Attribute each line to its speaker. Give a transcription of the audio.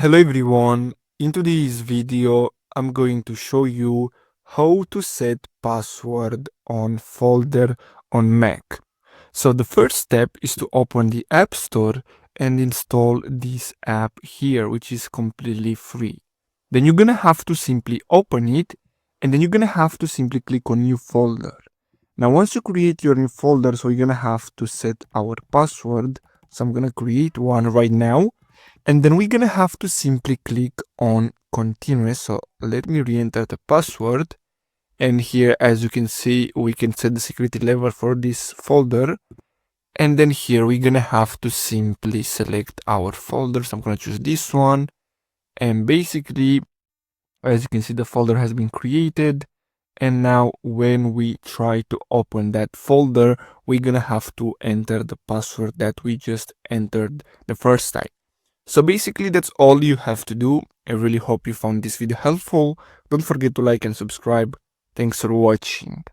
Speaker 1: Hello everyone, in today's video I'm going to show you how to set password on folder on Mac. So the first step is to open the App Store and install this app here, which is completely free. Then you're gonna have to simply open it, and then you're gonna have to simply click on new folder. Now once you create your new folder, so you're gonna have to set our password. So I'm gonna create one right now. And then we're gonna have to simply click on continue. So let me re-enter the password. And here, as you can see, we can set the security level for this folder. And then here we're gonna have to simply select our folder. So I'm gonna choose this one. And basically, as you can see, the folder has been created. And now when we try to open that folder, we're gonna have to enter the password that we just entered the first time. So basically that's all you have to do. I really hope you found this video helpful. Don't forget to like and subscribe. Thanks for watching.